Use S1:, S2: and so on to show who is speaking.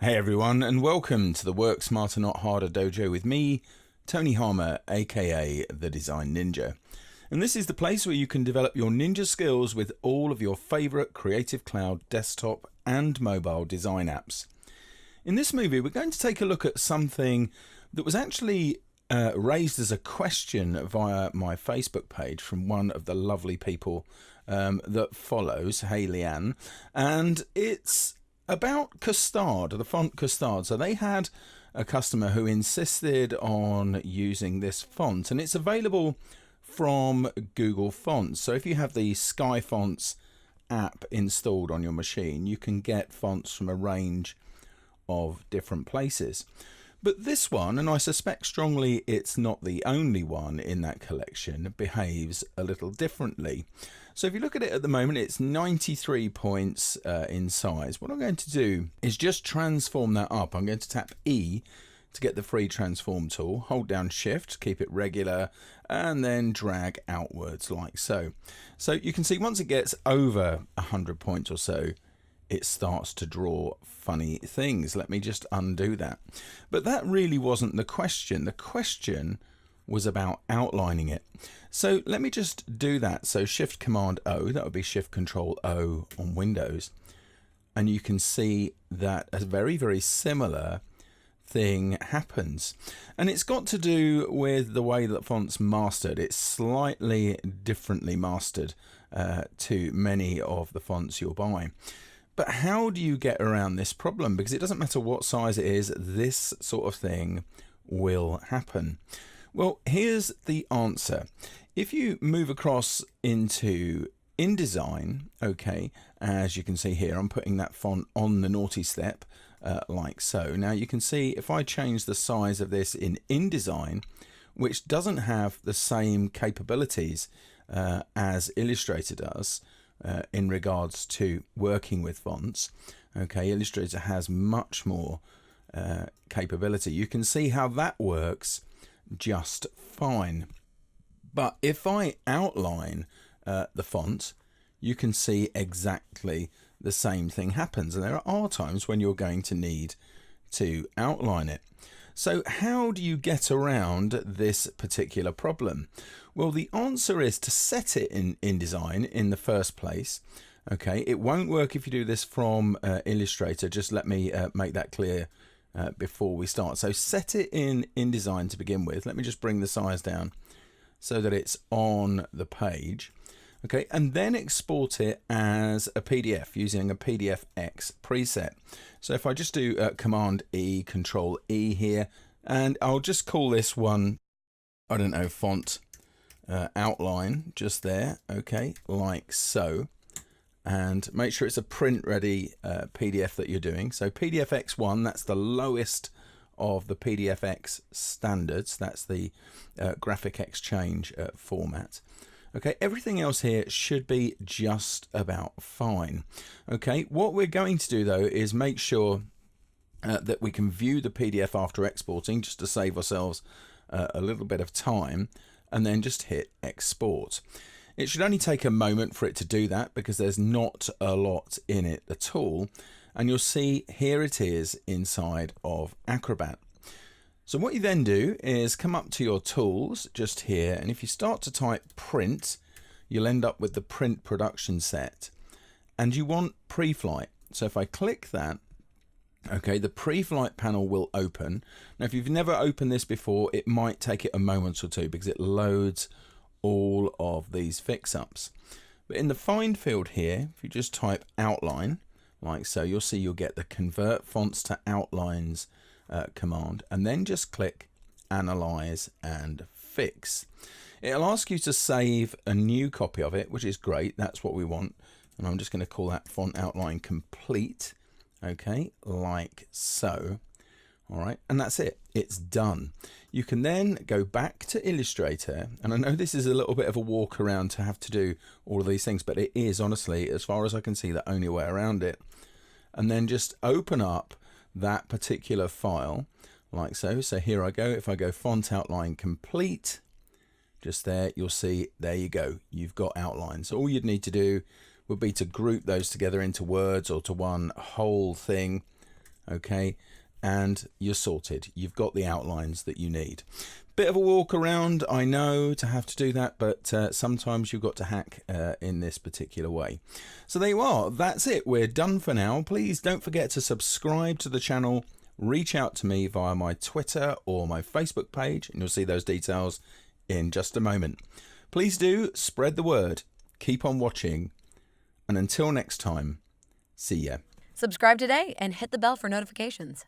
S1: Hey everyone, and welcome to the Work Smarter Not Harder Dojo with me, Tony Harmer, aka the Design Ninja. And this is the place where you can develop your ninja skills with all of your favorite Creative Cloud desktop and mobile design apps. In this movie, we're going to take a look at something that was actually raised as a question via my Facebook page from one of the lovely people that follows, hey Leanne, and it's about Coustard, the font Coustard. So they had a customer who insisted on using this font, and it's available from Google Fonts. So if you have the Sky Fonts app installed on your machine, you can get fonts from a range of different places. But this one, and I suspect strongly it's not the only one in that collection, behaves a little differently. So if you look at it at the moment, it's 93 points in size. What I'm going to do is just transform that up. I'm going to tap E to get the free transform tool, hold down Shift, keep it regular, and then drag outwards like so. So you can see once it gets over 100 points or so, it starts to draw funny things. Let me just undo that. But that really wasn't the question. The question was about outlining it. So let me just do that. So Shift Command O, that would be Shift Control O on Windows. And you can see that a very, very similar thing happens. And it's got to do with the way that font's mastered. It's slightly differently mastered to many of the fonts you'll buy. But how do you get around this problem? Because it doesn't matter what size it is, this sort of thing will happen. Well, here's the answer. If you move across into InDesign, okay, as you can see here, I'm putting that font on the naughty step like so. Now you can see if I change the size of this in InDesign, which doesn't have the same capabilities as Illustrator does, in regards to working with fonts. Okay, Illustrator has much more capability. You can see how that works just fine. But if I outline the font, you can see exactly the same thing happens. And there are times when you're going to need to outline it. So how do you get around this particular problem? Well, the answer is to set it in InDesign in the first place. Okay, it won't work if you do this from Illustrator. Just let me make that clear before we start. So set it in InDesign to begin with. Let me just bring the size down so that it's on the page. Okay, and then export it as a PDF using a PDFX preset. So if I just do Command E, Control E here, and I'll just call this one, I don't know, font outline just there. Okay, like so. And make sure it's a print ready PDF that you're doing. So PDFX1, that's the lowest of the PDFX standards. That's the graphic exchange format. Okay, everything else here should be just about fine. Okay, what we're going to do though is make sure that we can view the PDF after exporting, just to save ourselves a little bit of time, and then just hit export. It should only take a moment for it to do that because there's not a lot in it at all. And you'll see here it is inside of Acrobat. So what you then do is come up to your tools just here, and if you start to type print, you'll end up with the print production set, and you want pre-flight. So if I click that, okay, the pre-flight panel will open. Now if you've never opened this before, it might take it a moment or two because it loads all of these fix-ups. But in the find field here, if you just type outline like so, you'll see you'll get the convert fonts to outlines command, and then just click analyze and fix. It'll ask you to save a new copy of it, which is great. That's what we want. And I'm just going to call that font outline complete. Okay, like so. All right, and that's it. It's done. You can then go back to Illustrator, and I know this is a little bit of a walk around to have to do all of these things, but it is honestly, as far as I can see, the only way around it. And then just open up that particular file like so. So here I go. If I go font outline complete, just there, you'll see, there you go. You've got outlines. All you'd need to do would be to group those together into words or to one whole thing. okay, and you're sorted. You've got the outlines that you need. Bit of a walk around, I know, to have to do that, but sometimes you've got to hack in this particular way. So there you are. That's it. We're done for now. Please don't forget to subscribe to the channel. Reach out to me via my Twitter or my Facebook page, and you'll see those details in just a moment. Please do spread the word. Keep on watching. And until next time, see ya.
S2: Subscribe today and hit the bell for notifications.